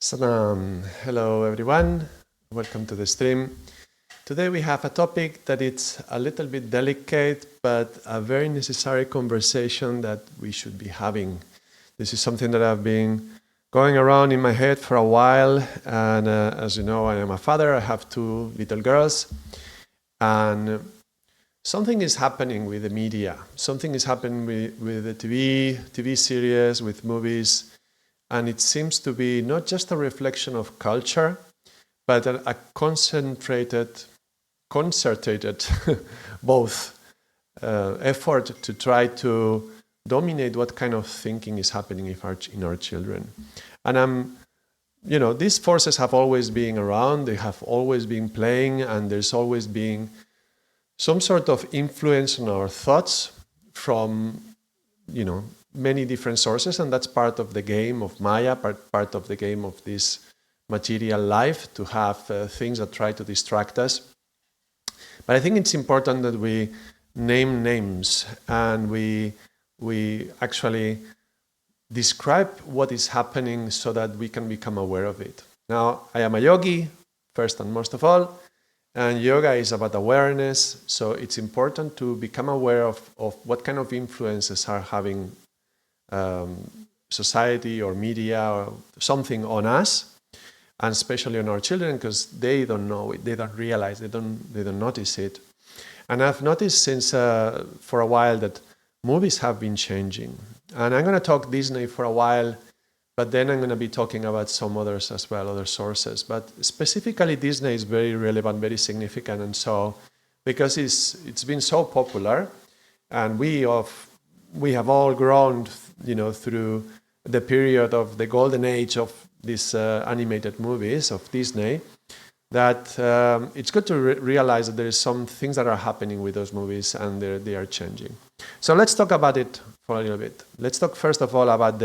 Salam. Hello everyone. Welcome to the stream. Today we have a topic that it's a little bit delicate, but a very necessary conversation that we should be having. This is something that I've been going around in my head for a while. And as you know, I am a father. I have two little girls. And something is happening with the media. Something is happening with the TV series, with movies. And it seems to be not just a reflection of culture, but a concerted, both effort to try to dominate what kind of thinking is happening in our children. And these forces have always been around, they have always been playing, and there's always been some sort of influence on our thoughts from, many different sources, and that's part of the game of Maya, part of the game of this material life, to have things that try to distract us. But I think it's important that we name names and we actually describe what is happening so that we can become aware of it. Now, I am a yogi, first and most of all, and yoga is about awareness, so it's important to become aware of what kind of influences are having society or media or something on us, and especially on our children, because they don't know it, they don't realize, they don't notice it. And I've noticed since for a while that movies have been changing. And I'm going to talk Disney for a while, but then I'm going to be talking about some others as well, other sources. But specifically Disney is very relevant, very significant, and so because it's been so popular, and we have all grown through the period of the golden age of these animated movies of Disney, that it's good to realize that there is some things that are happening with those movies and they are changing. So let's talk about it for a little bit. Let's talk first of all about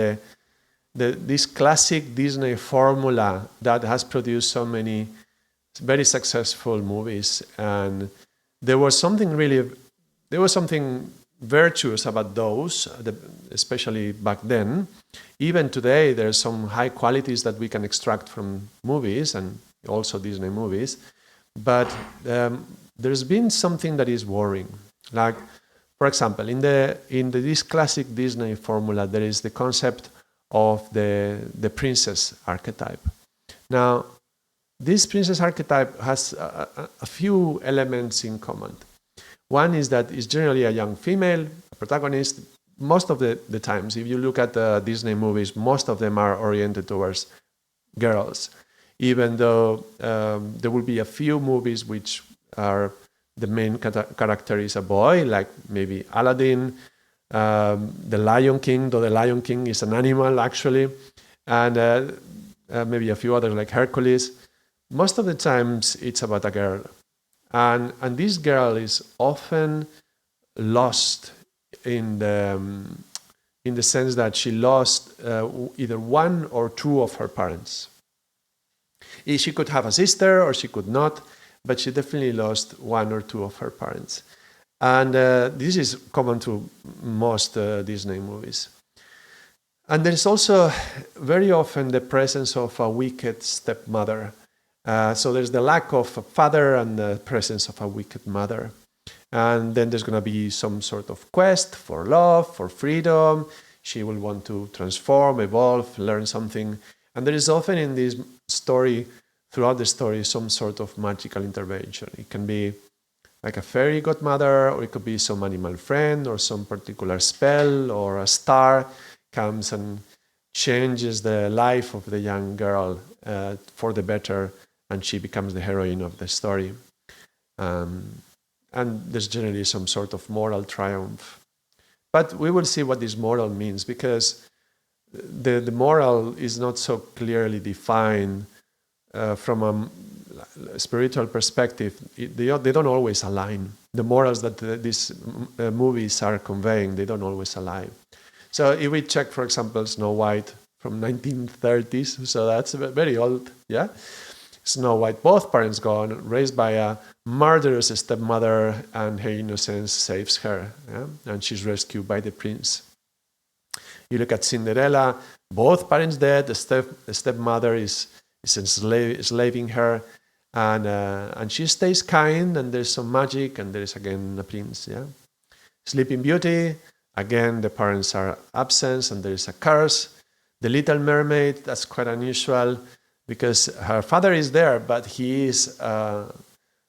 this classic Disney formula that has produced so many very successful movies. And there was something virtuous about those, especially back then. Even today, there's some high qualities that we can extract from movies and also Disney movies. But there's been something that is worrying. Like, for example, in this classic Disney formula, there is the concept of the princess archetype. Now, this princess archetype has a few elements in common. One is that it's generally a young female protagonist. Most of the times, if you look at the Disney movies, most of them are oriented towards girls, even though there will be a few movies which are the main character is a boy, like maybe Aladdin, the Lion King, though the Lion King is an animal actually, and maybe a few others like Hercules. Most of the times it's about a girl. And this girl is often lost in the sense that she lost either one or two of her parents. She could have a sister or she could not, but she definitely lost one or two of her parents. And this is common to most Disney movies. And there's also very often the presence of a wicked stepmother. So there's the lack of a father and the presence of a wicked mother. And then there's going to be some sort of quest for love, for freedom. She will want to transform, evolve, learn something. And there is often in this story, throughout the story, some sort of magical intervention. It can be like a fairy godmother, or it could be some animal friend, or some particular spell, or a star comes and changes the life of the young girl for the better, and she becomes the heroine of the story. And there's generally some sort of moral triumph. But we will see what this moral means, because the moral is not so clearly defined from a spiritual perspective. They don't always align. The morals that these movies are conveying, they don't always align. So if we check, for example, Snow White from 1930s, so that's very old, yeah? Snow White, both parents gone, raised by a murderous stepmother, and her innocence saves her, yeah? And she's rescued by the prince. You look at Cinderella, both parents dead, the stepmother is enslaving her, and she stays kind, and there's some magic, and there's again a prince. Yeah. Sleeping Beauty, again the parents are absent, and there is a curse. The Little Mermaid, that's quite unusual because her father is there, but he is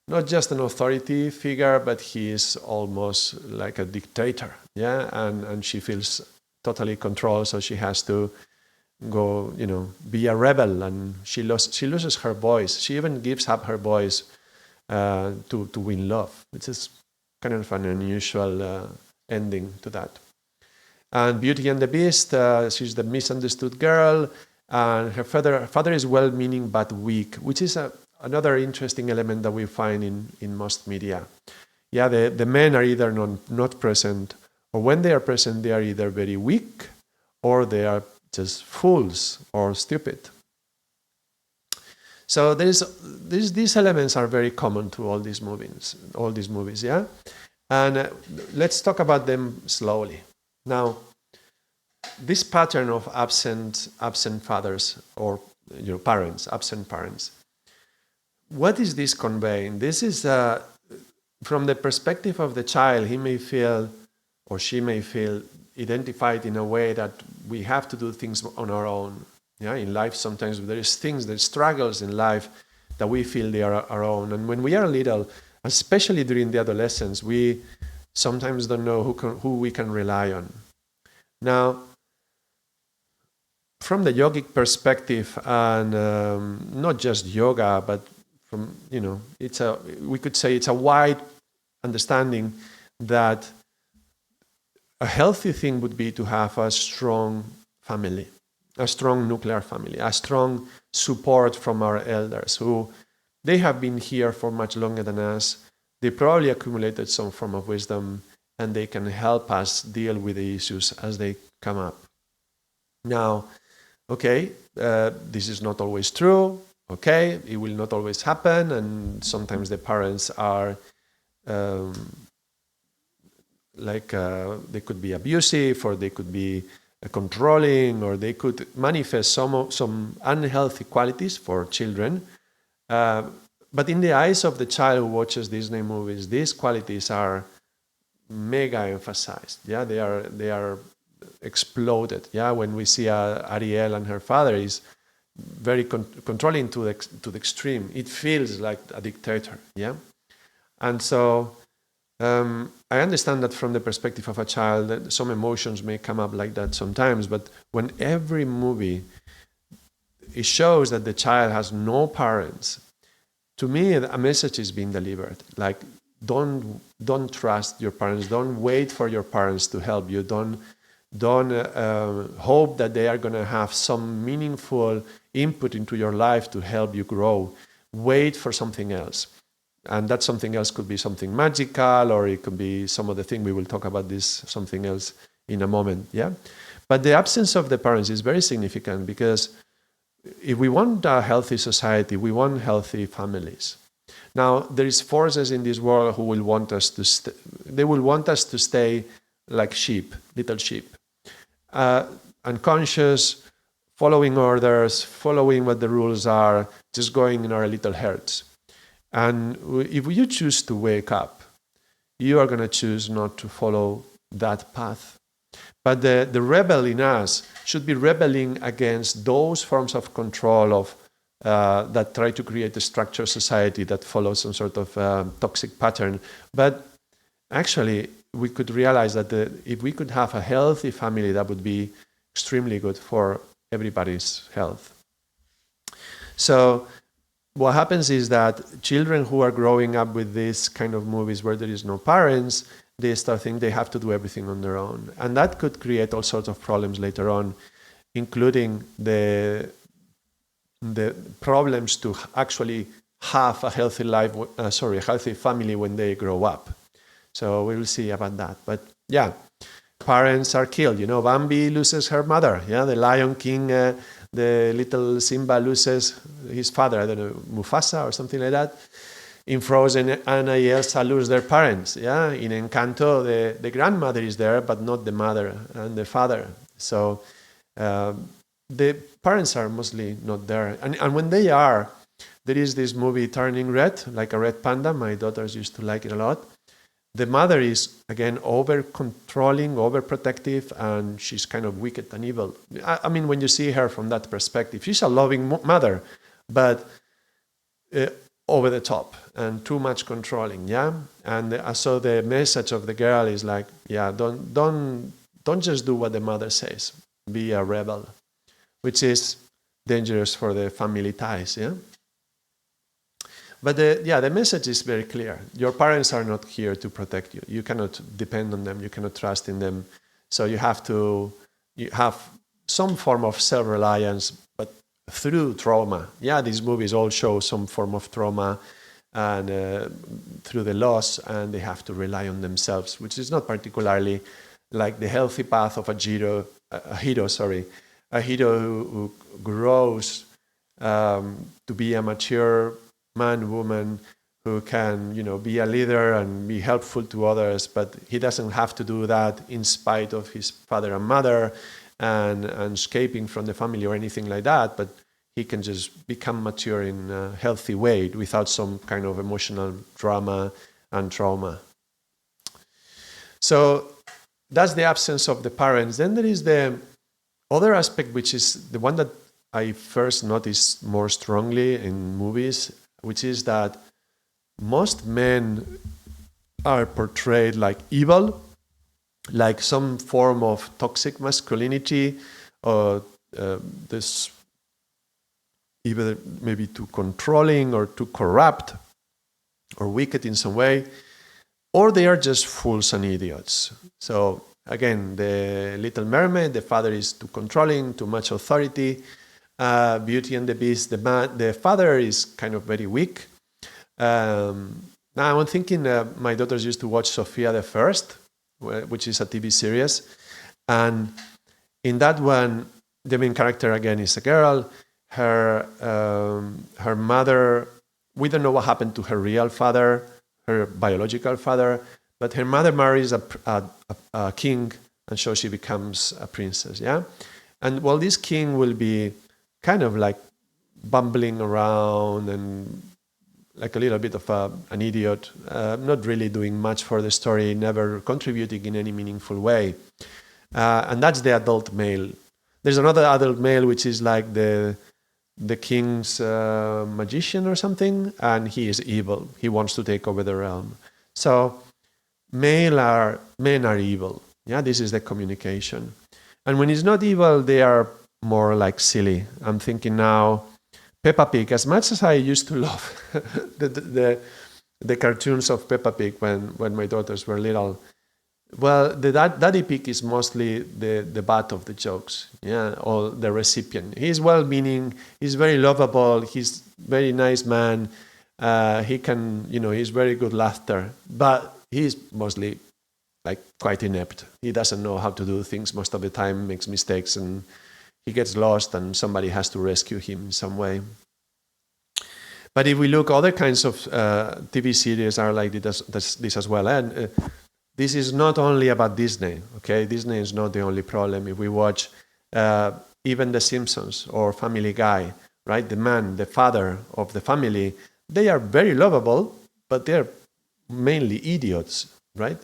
not just an authority figure, but he is almost like a dictator. Yeah, and she feels totally controlled, so she has to go, be a rebel, and she loses her voice. She even gives up her voice to win love, which is kind of an unusual ending to that. And Beauty and the Beast, she's the misunderstood girl, and her father is well-meaning but weak, which is another interesting element that we find in most media. Yeah, the men are either not present, or when they are present, they are either very weak, or they are just fools or stupid. So these elements are very common to all these movies, yeah? And let's talk about them slowly. Now, this pattern of absent fathers or parents, absent parents, what is this conveying? This is from the perspective of the child. He may feel, or she may feel, identified in a way that we have to do things on our own. Yeah, in life sometimes there's struggles in life that we feel they are our own. And when we are little, especially during the adolescence, we sometimes don't know who we can rely on. Now, from the yogic perspective, and not just yoga, but from we could say it's a wide understanding that a healthy thing would be to have a strong family, a strong nuclear family, a strong support from our elders who they have been here for much longer than us. They probably accumulated some form of wisdom, and they can help us deal with the issues as they come up. Now, okay, this is not always true. Okay, it will not always happen, and sometimes the parents are they could be abusive, or they could be controlling, or they could manifest some unhealthy qualities for children. But in the eyes of the child who watches Disney movies, these qualities are mega emphasized. Yeah, they are exploded. Yeah, when we see Ariel and her father is very controlling to the extreme, it feels like a dictator. Yeah, and so I understand that from the perspective of a child, that some emotions may come up like that sometimes. But when every movie it shows that the child has no parents, to me a message is being delivered. Like, don't trust your parents. Don't wait for your parents to help you. Don't hope that they are going to have some meaningful input into your life to help you grow. Wait for something else. And that something else could be something magical, or it could be some other thing. We will talk about this something else in a moment. Yeah, but the absence of the parents is very significant, because if we want a healthy society, we want healthy families. Now, there is forces in this world who will want us to they will want us to stay like sheep, little sheep, unconscious, following orders, following what the rules are, just going in our little herds. And if you choose to wake up, you are going to choose not to follow that path. But the rebel in us should be rebelling against those forms of control that try to create a structured society that follows some sort of toxic pattern. But actually, we could realize that if we could have a healthy family, that would be extremely good for everybody's health. So what happens is that children who are growing up with this kind of movies where there is no parents, they start thinking they have to do everything on their own. And that could create all sorts of problems later on, including the problems to actually have a healthy a healthy family when they grow up. So we will see about that. But yeah, parents are killed. Bambi loses her mother. Yeah, the Lion King, the little Simba loses his father. I don't know, Mufasa or something like that. In Frozen, Anna and Elsa lose their parents. Yeah, in Encanto, the grandmother is there, but not the mother and the father. So the parents are mostly not there. And when they are, there is this movie Turning Red, like a red panda. My daughters used to like it a lot. The mother is, again, over-controlling, overprotective, and she's kind of wicked and evil. I mean, when you see her from that perspective, she's a loving mother, but over the top and too much controlling, yeah? And so the message of the girl is like, yeah, don't just do what the mother says. Be a rebel, which is dangerous for the family ties, yeah? But the message is very clear. Your parents are not here to protect you. You cannot depend on them. You cannot trust in them. So you have some form of self-reliance, but through trauma. Yeah, these movies all show some form of trauma and through the loss, and they have to rely on themselves, which is not particularly like the healthy path of a hero who grows to be a mature man, woman who can, be a leader and be helpful to others, but he doesn't have to do that in spite of his father and mother and escaping from the family or anything like that, but he can just become mature in a healthy way without some kind of emotional drama and trauma. So that's the absence of the parents. Then there is the other aspect, which is the one that I first noticed more strongly in movies, which is that most men are portrayed like evil, like some form of toxic masculinity, or this either maybe too controlling or too corrupt or wicked in some way, or they are just fools and idiots. So again, the Little Mermaid, the father is too controlling, too much authority. Beauty and the Beast, the father is kind of very weak. Now I'm thinking my daughters used to watch Sophia the First, which is a TV series. And in that one, the main character again is a girl. Her mother, we don't know what happened to her real father, her biological father, but her mother marries a king, and so she becomes a princess, yeah? And well, this king will be kind of like bumbling around and like a little bit of an idiot, not really doing much for the story, never contributing in any meaningful way. And that's the adult male. There's another adult male, which is like the king's magician or something, and he is evil. He wants to take over the realm. So men are evil. Yeah, this is the communication. And when it's not evil, they are more like silly. I'm thinking now, Peppa Pig, as much as I used to love the cartoons of Peppa Pig when my daughters were little, well, the Daddy Pig is mostly the butt of the jokes, yeah, or the recipient. He's well-meaning, he's very lovable, he's very nice man, he can, he's very good laughter, but he's mostly like quite inept. He doesn't know how to do things most of the time, makes mistakes, and he gets lost and somebody has to rescue him in some way. But if we look, other kinds of TV series are like this as well. And this is not only about Disney, okay? Disney is not the only problem. If we watch even The Simpsons or Family Guy, right? The father of the family, they are very lovable, but they're mainly idiots, right?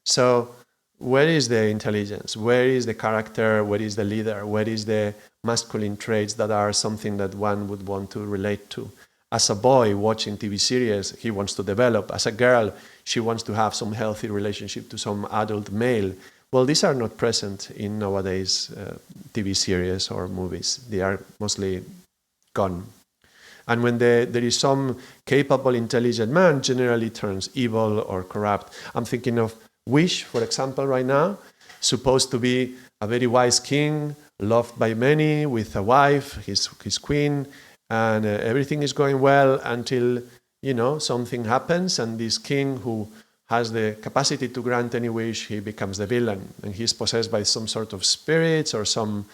So where is the intelligence? Where is the character? Where is the leader? Where is the masculine traits that are something that one would want to relate to? As a boy watching TV series, he wants to develop. As a girl, she wants to have some healthy relationship to some adult male. Well, these are not present in nowadays TV series or movies. They are mostly gone. And when there is some capable, intelligent man, generally turns evil or corrupt. I'm thinking of Wish, for example, right now, supposed to be a very wise king, loved by many, with a wife, his queen, and everything is going well until, something happens, and this king who has the capacity to grant any wish, he becomes the villain, and he's possessed by some sort of spirits or some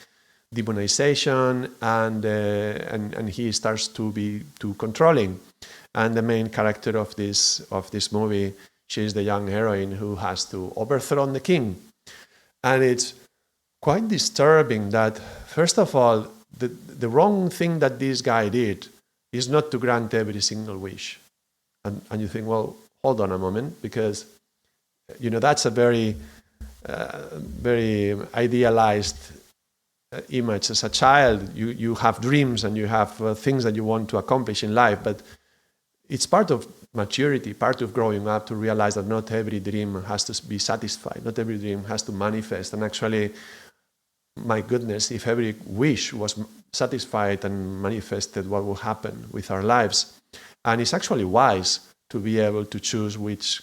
demonization, and he starts to be too controlling. And the main character of this movie, she's the young heroine who has to overthrow the king. And it's quite disturbing that, first of all, the wrong thing that this guy did is not to grant every single wish. And you think, well, hold on a moment, because, that's a very idealized image. As a child, you have dreams and you have things that you want to accomplish in life, but it's part of maturity, part of growing up, to realize that not every dream has to be satisfied, not every dream has to manifest. And actually, my goodness, if every wish was satisfied and manifested, what will happen with our lives? And it's actually wise to be able to choose which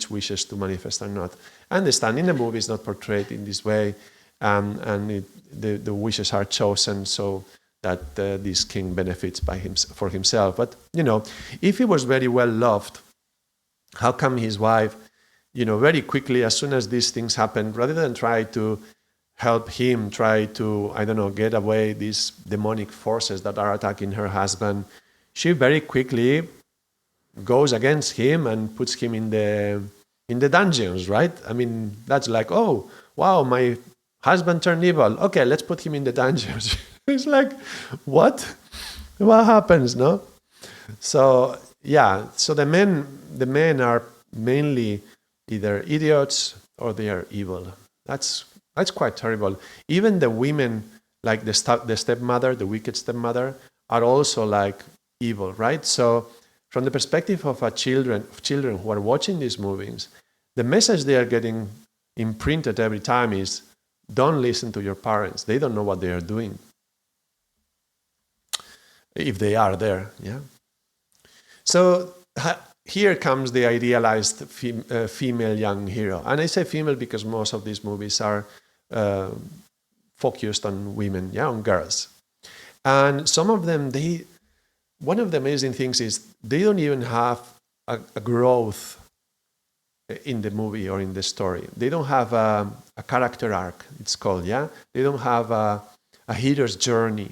wishes to manifest or not. I understand in the movie it's not portrayed in this way, and the wishes are chosen so that this king benefits for himself. But, if he was very well loved, how come his wife, very quickly, as soon as these things happened, rather than try to help him, try to, get away these demonic forces that are attacking her husband, she very quickly goes against him and puts him in the dungeons, right? I mean, that's like, oh, wow, my husband turned evil. Okay, let's put him in the dungeons. It's like, what? What happens, no? So, yeah, so the men are mainly either idiots or they are evil. That's quite terrible. Even the women, like the stepmother, the wicked stepmother, are also like evil, right? So from the perspective of children who are watching these movies, the message they are getting imprinted every time is, don't listen to your parents. They don't know what they are doing. If they are there, yeah. So here comes the idealized female young hero. And I say female because most of these movies are focused on women, yeah, on girls. And some of them, one of the amazing things is they don't even have a growth in the movie or in the story. They don't have a character arc, it's called, yeah? They don't have a hero's journey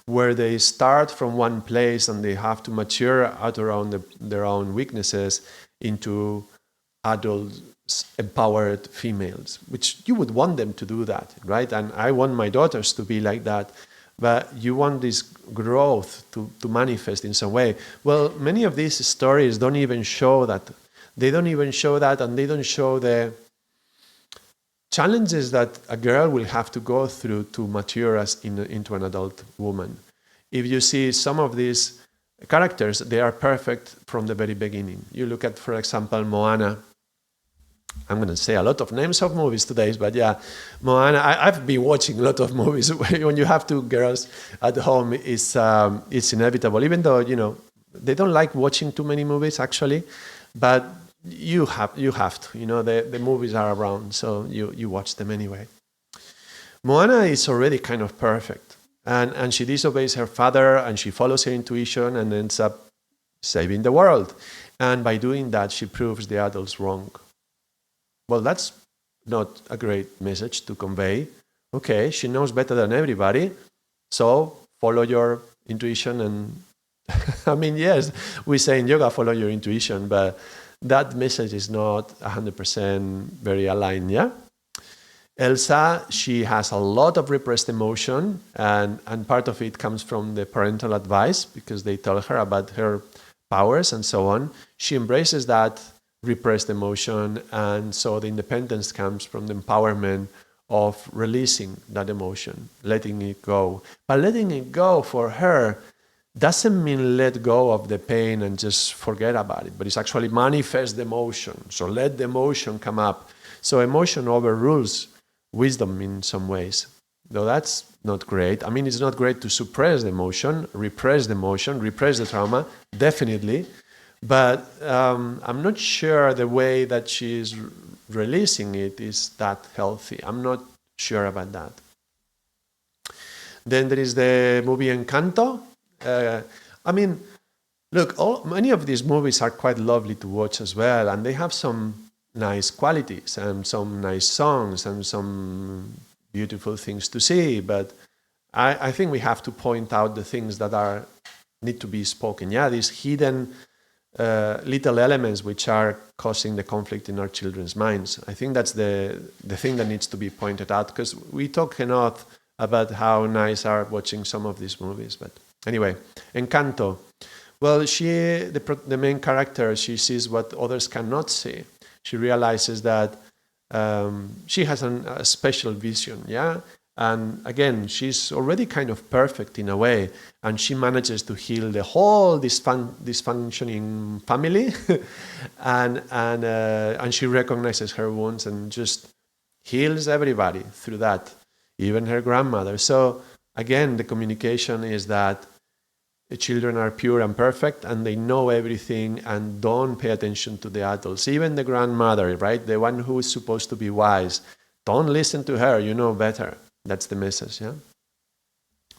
where they start from one place and they have to mature out around their own weaknesses into adult, empowered females, which you would want them to do that, right? And I want my daughters to be like that. But you want this growth to manifest in some way. Well, many of these stories don't even show that. They don't even show that, and they don't show the challenges that a girl will have to go through to mature into an adult woman. If you see some of these characters, they are perfect from the very beginning. You look at, for example, Moana. I'm going to say a lot of names of movies today, but yeah, Moana. I've been watching a lot of movies. When you have two girls at home, it's inevitable. Even though they don't like watching too many movies actually, but you have to. The movies are around, so you watch them anyway. Moana is already kind of perfect, and she disobeys her father, and she follows her intuition, and ends up saving the world. And by doing that, she proves the adults wrong. Well, that's not a great message to convey. Okay, she knows better than everybody, so follow your intuition. And I mean, yes, we say in yoga, follow your intuition, but that message is not 100% very aligned, yeah? Elsa, she has a lot of repressed emotion, and part of it comes from the parental advice, because they tell her about her powers and so on. She embraces that repressed emotion, and so the independence comes from the empowerment of releasing that emotion, letting it go. But letting it go for her doesn't mean let go of the pain and just forget about it, but it's actually manifest the emotion. So let the emotion come up. So emotion overrules wisdom in some ways, though that's not great. I mean, it's not great to suppress the emotion, repress the trauma, definitely. But I'm not sure the way that she's releasing it is that healthy. I'm not sure about that. Then there is the movie Encanto. I mean, look, many of these movies are quite lovely to watch as well, and they have some nice qualities and some nice songs and some beautiful things to see. But I think we have to point out the things that need to be spoken. Yeah, these hidden little elements which are causing the conflict in our children's minds. I think that's the thing that needs to be pointed out, because we talk enough about how nice are watching some of these movies. But anyway, Encanto. Well, the main character, she sees what others cannot see. She realizes that she has a special vision, yeah? And again, she's already kind of perfect in a way, and she manages to heal the whole dysfunctioning family, and she recognizes her wounds and just heals everybody through that, even her grandmother. So again, the communication is that the children are pure and perfect, and they know everything and don't pay attention to the adults. Even the grandmother, right? The one who is supposed to be wise. Don't listen to her, you know better. That's the message, yeah?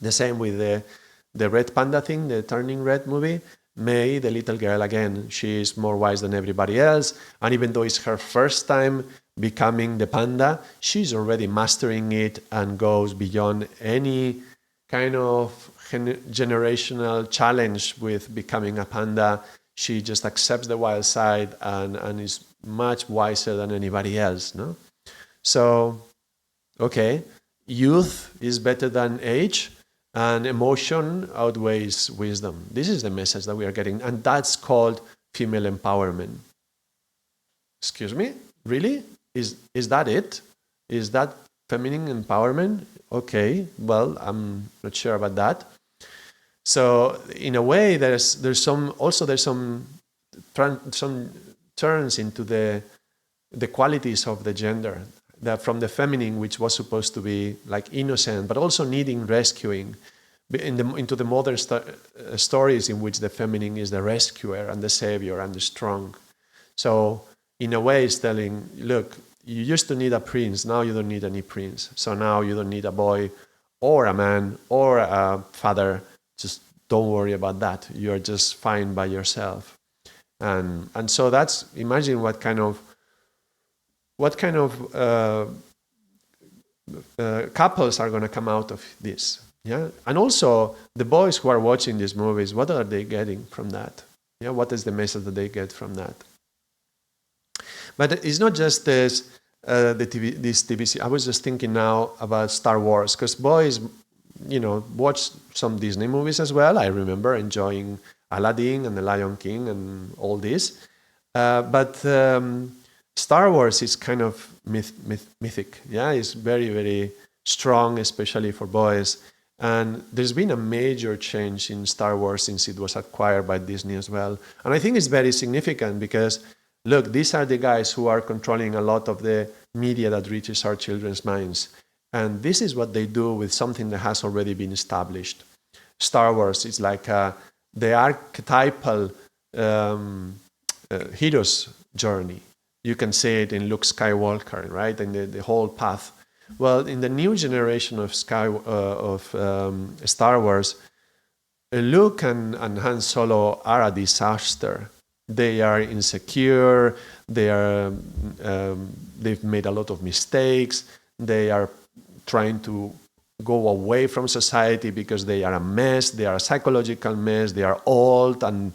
The same with the red panda thing, the Turning Red movie. May, the little girl, again, she is more wise than everybody else. And even though it's her first time becoming the panda, she's already mastering it and goes beyond any kind of generational challenge with becoming a panda. She just accepts the wild side and is much wiser than anybody else, no? So, okay, youth is better than age, and emotion outweighs wisdom. This is the message that we are getting, and that's called female empowerment. Excuse me? Really? Is that it? Is that feminine empowerment? Okay, well, I'm not sure about that. So in a way, there's some turns into the qualities of the gender, that from the feminine, which was supposed to be like innocent, but also needing rescuing, into the modern stories in which the feminine is the rescuer and the savior and the strong. So in a way, it's telling, look, you used to need a prince, now you don't need any prince. So now you don't need a boy or a man or a father. Just don't worry about that. You're just fine by yourself. And so that's, imagine what kind of couples are going to come out of this. Yeah, and also the boys who are watching these movies, what are they getting from that? Yeah, what is the message that they get from that? But it's not just this TV. I was just thinking now about Star Wars, because boys, watch some Disney movies as well. I remember enjoying Aladdin and The Lion King and all this. But Star Wars is kind of mythic. Yeah, it's very, very strong, especially for boys. And there's been a major change in Star Wars since it was acquired by Disney as well. And I think it's very significant because, look, these are the guys who are controlling a lot of the media that reaches our children's minds. And this is what they do with something that has already been established. Star Wars is like the archetypal hero's journey. You can see it in Luke Skywalker, right? And the whole path. Well, in the new generation of Star Wars, Luke and Han Solo are a disaster. They are insecure. They've made a lot of mistakes. They are trying to go away from society because they are a mess. They are a psychological mess. They are old, and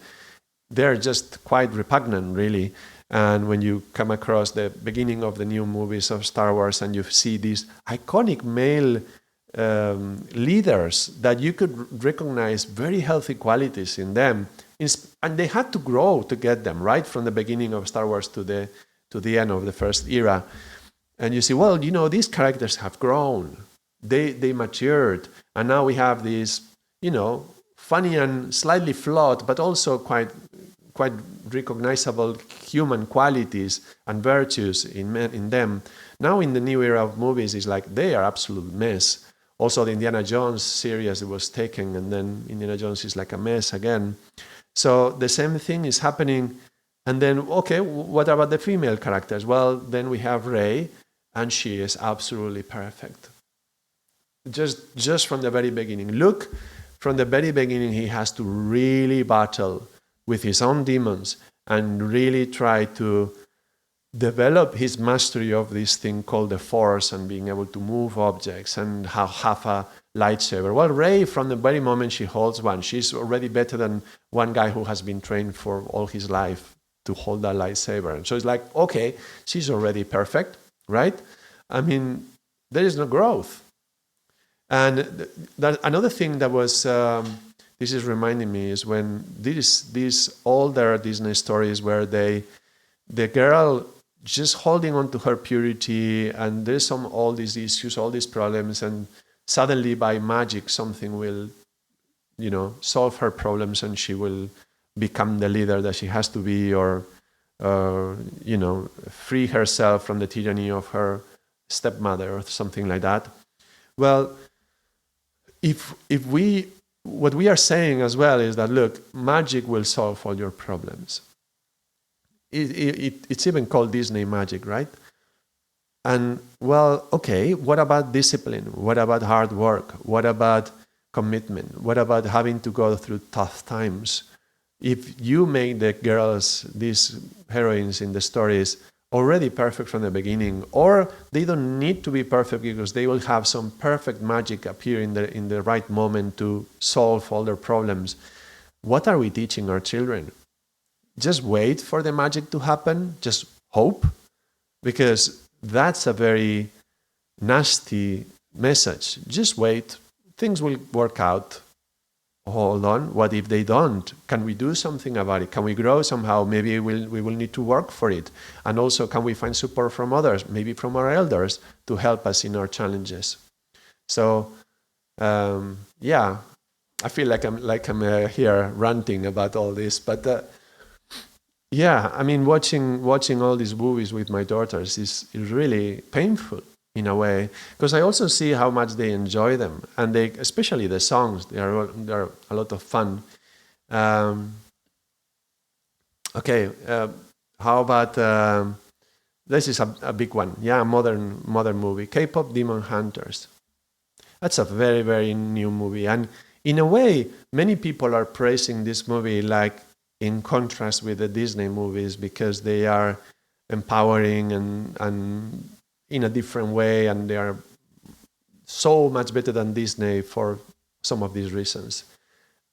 they're just quite repugnant, really. And when you come across the beginning of the new movies of Star Wars and you see these iconic male leaders that you could recognize very healthy qualities in them, and they had to grow to get them, right? From the beginning of Star Wars to the end of the first era. And you see, well, these characters have grown. They matured. And now we have these, funny and slightly flawed, but also quite recognizable human qualities and virtues in them. Now in the new era of movies, it's like they are absolute mess. Also the Indiana Jones series, it was taken, and then Indiana Jones is like a mess again. So the same thing is happening. And then, okay, what about the female characters? Well, then we have Rey, and she is absolutely perfect. Just from the very beginning. Luke, from the very beginning, he has to really battle with his own demons and really try to develop his mastery of this thing called the Force and being able to move objects and have a lightsaber. Well, Rey, from the very moment she holds one, she's already better than one guy who has been trained for all his life to hold that lightsaber. And so it's like, okay, she's already perfect, right? I mean, there is no growth. And another thing that was, this is reminding me, is when these older Disney stories where the girl just holding on to her purity, and there's all these issues, all these problems, and suddenly by magic something will, solve her problems, and she will become the leader that she has to be, or free herself from the tyranny of her stepmother or something like that. Well, if what we are saying as well is that, look, magic will solve all your problems. It's even called Disney magic, right? And well, okay, what about discipline? What about hard work? What about commitment? What about having to go through tough times? If you make the girls, these heroines in the stories, already perfect from the beginning, or they don't need to be perfect because they will have some perfect magic appear in the right moment to solve all their problems, what are we teaching our children? Just wait for the magic to happen? Just hope? Because that's a very nasty message. Just wait. Things will work out. Hold on. What if they don't? Can we do something about it? Can we grow somehow? Maybe we will need to work for it. And also, can we find support from others, maybe from our elders, to help us in our challenges? So, yeah, I feel like I'm here ranting about all this, but yeah, I mean, watching all these movies with my daughters is really painful in a way, because I also see how much they enjoy them, and especially the songs, they are a lot of fun. Okay, how about this is a big one? Yeah, modern movie, K-pop Demon Hunters. That's a very, very new movie, and in a way, many people are praising this movie like in contrast with the Disney movies because they are empowering and in a different way, and they are so much better than Disney for some of these reasons.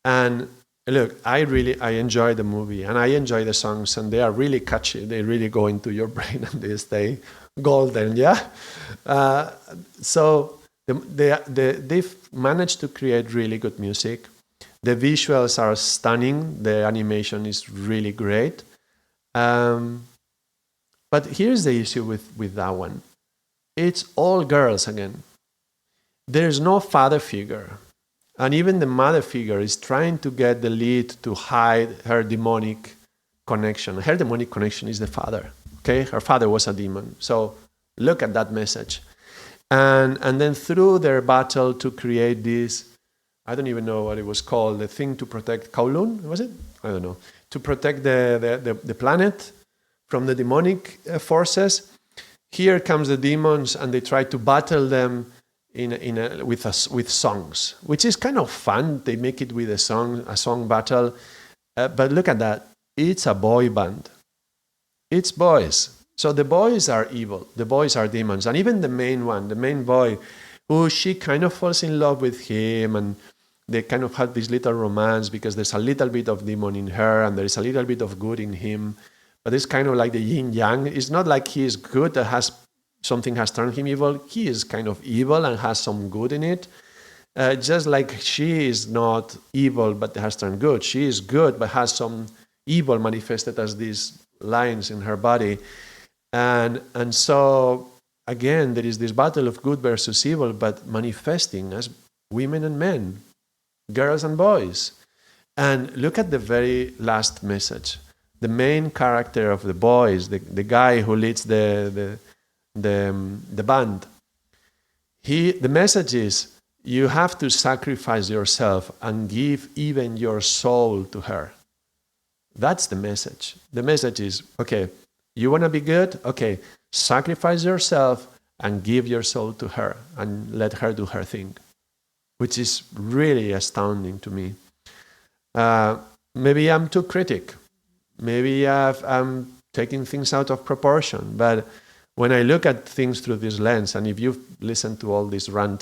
And look, I enjoy the movie and I enjoy the songs, and they are really catchy. They really go into your brain and they stay golden, yeah? So they've managed to create really good music. The visuals are stunning. The animation is really great. But here's the issue with that one. It's all girls again. There's no father figure. And even the mother figure is trying to get the lead to hide her demonic connection. Her demonic connection is the father. Okay? Her father was a demon. So look at that message. And then through their battle to create this, I don't even know what it was called, the thing to protect Kowloon, was it? I don't know. To protect the planet from the demonic forces. Here comes the demons, and they try to battle them with songs, which is kind of fun. They make it with a song battle. But look at that. It's a boy band. It's boys. So the boys are evil. The boys are demons. And even the main boy, she kind of falls in love with him, and they kind of have this little romance because there's a little bit of demon in her and there's a little bit of good in him. But it's kind of like the yin yang. It's not like he is good that something has turned him evil. He is kind of evil and has some good in it. Just like she is not evil but has turned good. She is good but has some evil manifested as these lines in her body. And so, again, there is this battle of good versus evil, but manifesting as women and men, girls and boys. And look at the very last message. The main character of the boys, the guy who leads the band, the message is, you have to sacrifice yourself and give even your soul to her. That's the message. The message is, okay, you want to be good? Okay, sacrifice yourself and give your soul to her and let her do her thing, which is really astounding to me. Maybe I'm too critic. Maybe I'm taking things out of proportion. But when I look at things through this lens, and if you've listened to all this rant,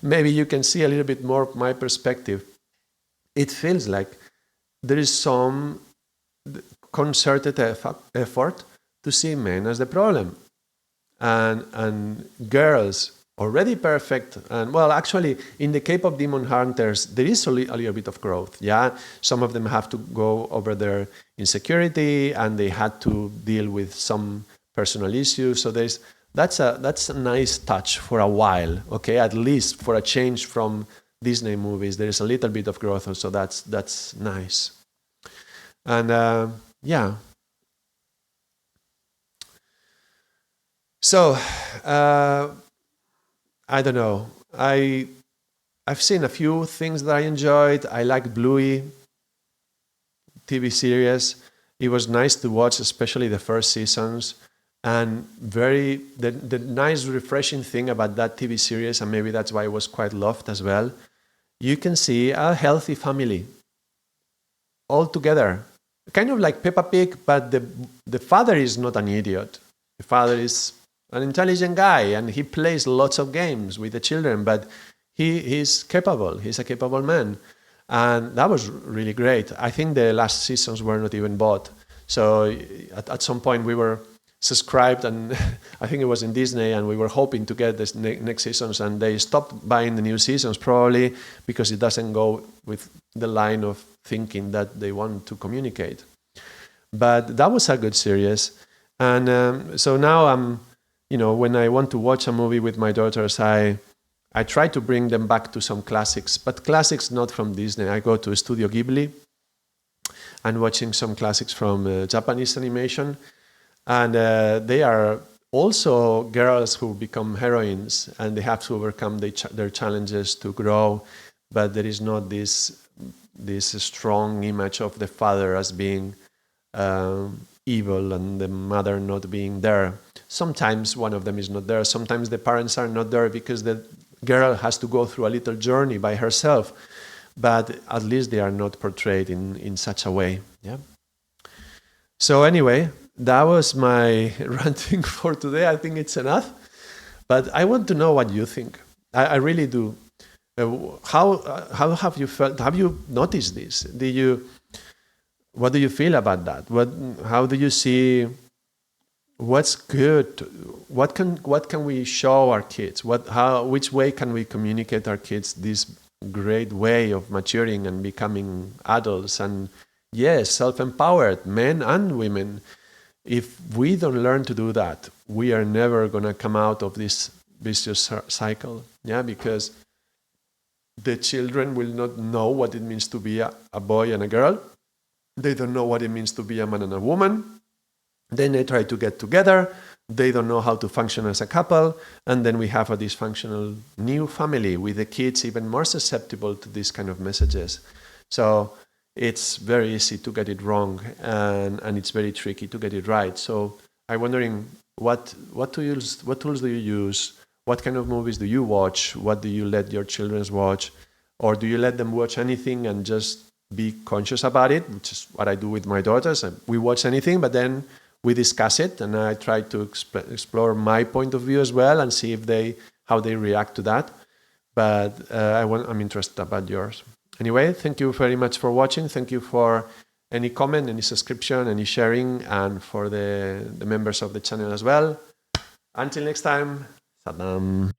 maybe you can see a little bit more of my perspective. It feels like there is some concerted effort to see men as the problem. And girls, already perfect. And well, actually, in the Cape of Demon Hunters, there is a little bit of growth. Yeah, some of them have to go over their insecurity, and they had to deal with some personal issues. So that's a nice touch for a while. Okay, at least for a change from Disney movies, there is a little bit of growth. So that's nice. And yeah. So I don't know. I've seen a few things that I enjoyed. I liked Bluey TV series. It was nice to watch, especially the first seasons. And the nice, refreshing thing about that TV series, and maybe that's why it was quite loved as well, you can see a healthy family all together. Kind of like Peppa Pig, but the father is not an idiot. The father is an intelligent guy, and he plays lots of games with the children, but he's capable. He's a capable man. And that was really great. I think the last seasons were not even bought. So at some point we were subscribed, and I think it was in Disney, and we were hoping to get this next seasons, and they stopped buying the new seasons probably because it doesn't go with the line of thinking that they want to communicate. But that was a good series. And so now when I want to watch a movie with my daughters, I try to bring them back to some classics, but classics not from Disney. I go to Studio Ghibli and watching some classics from Japanese animation. And they are also girls who become heroines, and they have to overcome their challenges to grow. But there is not this strong image of the father as being evil and the mother not being there. Sometimes one of them is not there. Sometimes the parents are not there because the girl has to go through a little journey by herself. But at least they are not portrayed in such a way. Yeah. So anyway, that was my ranting for today. I think it's enough. But I want to know what you think. I really do. How have you felt? Have you noticed this? What do you feel about that? How do you see what's good? What can we show our kids? Which way can we communicate our kids this great way of maturing and becoming adults, and yes, self-empowered men and women? If we don't learn to do that, we are never going to come out of this vicious cycle. Yeah, because the children will not know what it means to be a boy and a girl. They don't know what it means to be a man and a woman. Then they try to get together. They don't know how to function as a couple. And then we have a dysfunctional new family with the kids even more susceptible to these kind of messages. So it's very easy to get it wrong, and it's very tricky to get it right. So I'm wondering, what tools do you use? What kind of movies do you watch? What do you let your children watch? Or do you let them watch anything and just be conscious about it, which is what I do with my daughters? We watch anything, but then we discuss it, and I try to explore my point of view as well and see how they react to that. But I'm interested about yours. Anyway, thank you very much for watching. Thank you for any comment, any subscription, any sharing, and for the members of the channel as well. Until next time, Salam.